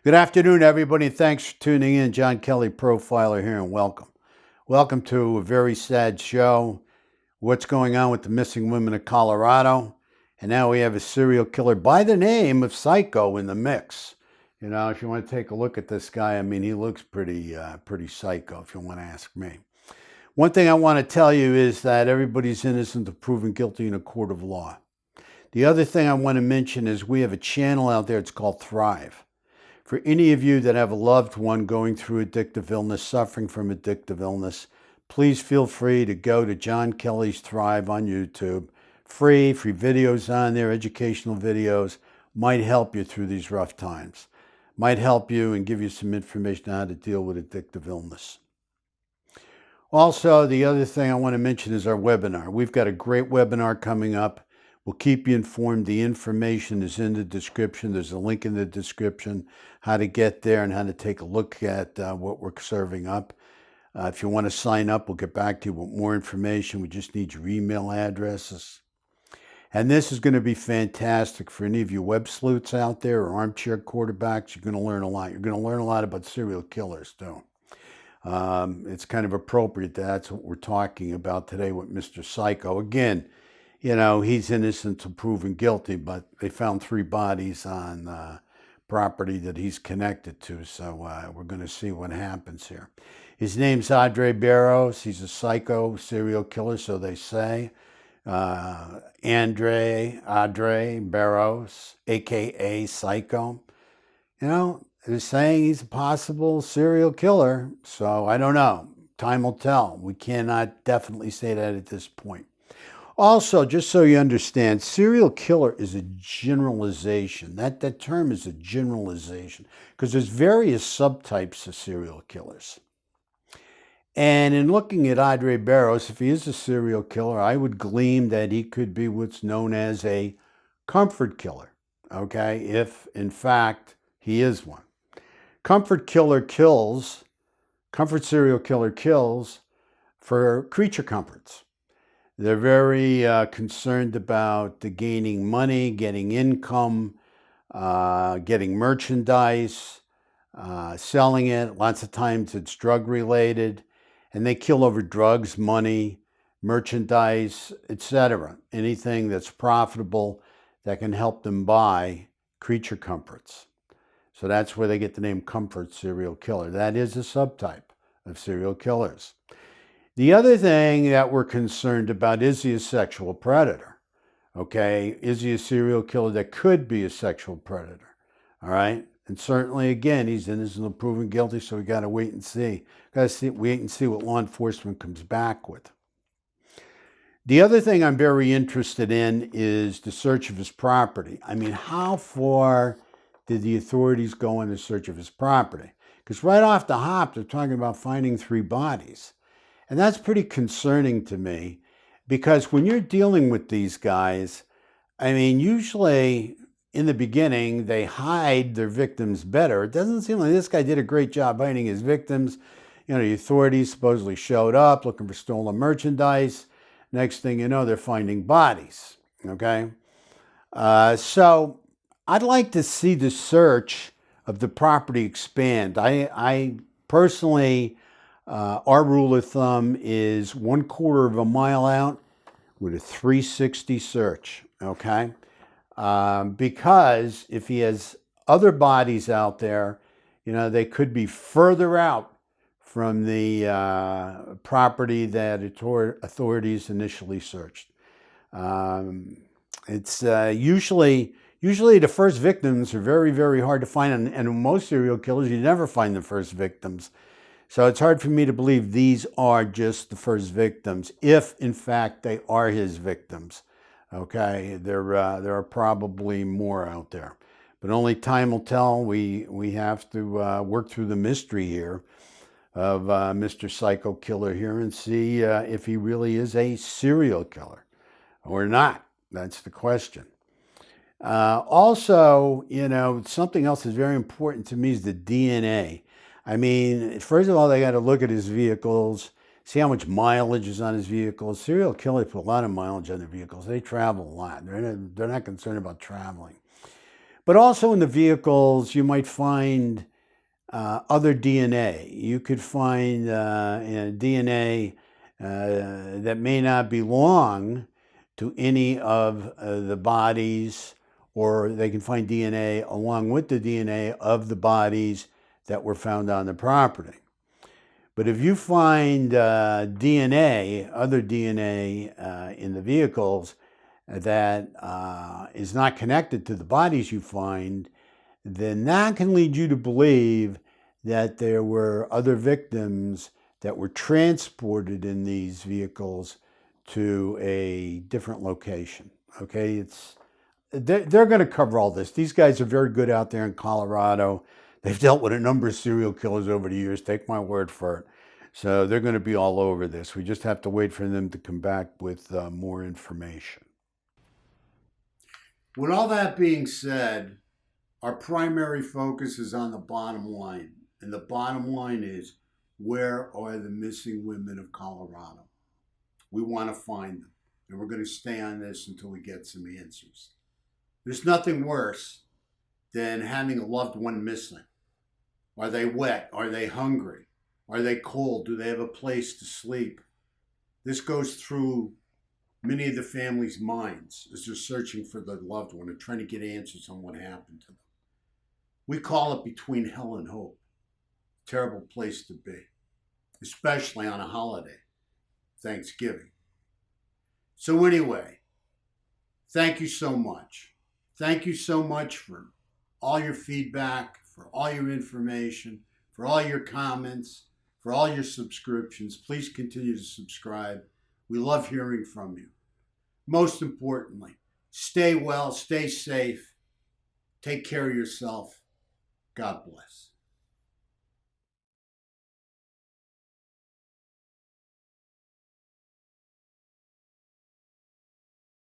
Good afternoon, everybody. Thanks for tuning in. John Kelly, Profiler here, and welcome. Welcome to a very sad show. What's going on with the missing women of Colorado? And now we have a serial killer by the name of Psycho in the mix. You know, if you want to take a look at this guy, I mean, he looks pretty psycho, if you want to ask me. One thing I want to tell you is that everybody's innocent until proven guilty in a court of law. The other thing I want to mention is we have a channel out there. It's called Thrive. For any of you that have a loved one going through addictive illness, suffering from addictive illness, please feel free to go to John Kelly's Thrive on YouTube. Free videos on there, educational videos, might help you through these rough times. Might help you and give you some information on how to deal with addictive illness. Also, the other thing I want to mention is our webinar. We've got a great webinar coming up. We'll keep you informed. The information is in the description. There's a link in the description, how to get there and how to take a look at what we're serving up. If you want to sign up, we'll get back to you with more information. We just need your email addresses. And this is going to be fantastic for any of you web sleuths out there or armchair quarterbacks. You're going to learn a lot. You're going to learn a lot about serial killers, too. It's kind of appropriate. That's what we're talking about today with Mr. Psycho. Again, you know, he's innocent until proven guilty, but they found 3 bodies on property that he's connected to. So we're going to see what happens here. His name's Andre Barros. He's a psycho serial killer, so they say. Andre Barros, a.k.a. Psycho. You know, they're saying he's a possible serial killer. So I don't know. Time will tell. We cannot definitely say that at this point. Also, just so you understand, serial killer is a generalization. That term is a generalization because there's various subtypes of serial killers. And in looking at Andre Barros, if he is a serial killer, I would glean that he could be what's known as a comfort killer, okay, if in fact he is one. Comfort serial killer kills for creature comforts. They're very concerned about gaining money, getting income, getting merchandise, selling it. Lots of times it's drug related, and they kill over drugs, money, merchandise, etc. Anything that's profitable that can help them buy creature comforts. So that's where they get the name comfort serial killer. That is a subtype of serial killers. The other thing that we're concerned about, is he a sexual predator? Okay, is he a serial killer that could be a sexual predator? All right, and certainly, again, he's innocent until proven guilty, so we got to wait and see. Wait and see what law enforcement comes back with. The other thing I'm very interested in is the search of his property. I mean, how far did the authorities go in the search of his property? Because right off the hop, they're talking about finding 3 bodies. And that's pretty concerning to me because when you're dealing with these guys, I mean, usually in the beginning, they hide their victims better. It doesn't seem like this guy did a great job hiding his victims. You know, the authorities supposedly showed up looking for stolen merchandise. Next thing you know, they're finding bodies, okay? So I'd like to see the search of the property expand. I personally... our rule of thumb is 1/4 of a mile out with a 360 search, okay? Because if he has other bodies out there, you know, they could be further out from the property that authorities initially searched. It's usually the first victims are very, very hard to find, and in most serial killers, you never find the first victims. So it's hard for me to believe these are just the first victims, if in fact they are his victims. Okay, there are probably more out there, but only time will tell. We have to work through the mystery here of Mr. Psycho Killer here and see if he really is a serial killer or not. That's the question. Also, you know, something else that's very important to me is the DNA. I mean, first of all, they got to look at his vehicles, see how much mileage is on his vehicles. Serial killers put a lot of mileage on their vehicles. They travel a lot. They're not concerned about traveling. But also in the vehicles, you might find other DNA. You could find DNA that may not belong to any of the bodies, or they can find DNA along with the DNA of the bodies that were found on the property. But if you find DNA, other DNA in the vehicles that is not connected to the bodies you find, then that can lead you to believe that there were other victims that were transported in these vehicles to a different location. Okay, they're going to cover all this. These guys are very good out there in Colorado. They've dealt with a number of serial killers over the years, take my word for it. So they're going to be all over this. We just have to wait for them to come back with more information. With all that being said, our primary focus is on the bottom line. And the bottom line is, where are the missing women of Colorado? We want to find them. And we're going to stay on this until we get some answers. There's nothing worse than having a loved one missing. Are they wet? Are they hungry? Are they cold? Do they have a place to sleep? This goes through many of the families' minds as they're searching for their loved one and trying to get answers on what happened to them. We call it between hell and hope. Terrible place to be, especially on a holiday, Thanksgiving. So anyway, thank you so much. Thank you so much for all your feedback, for all your information, for all your comments, for all your subscriptions. Please continue to subscribe. We love hearing from you. Most importantly, stay well, stay safe, take care of yourself. God bless.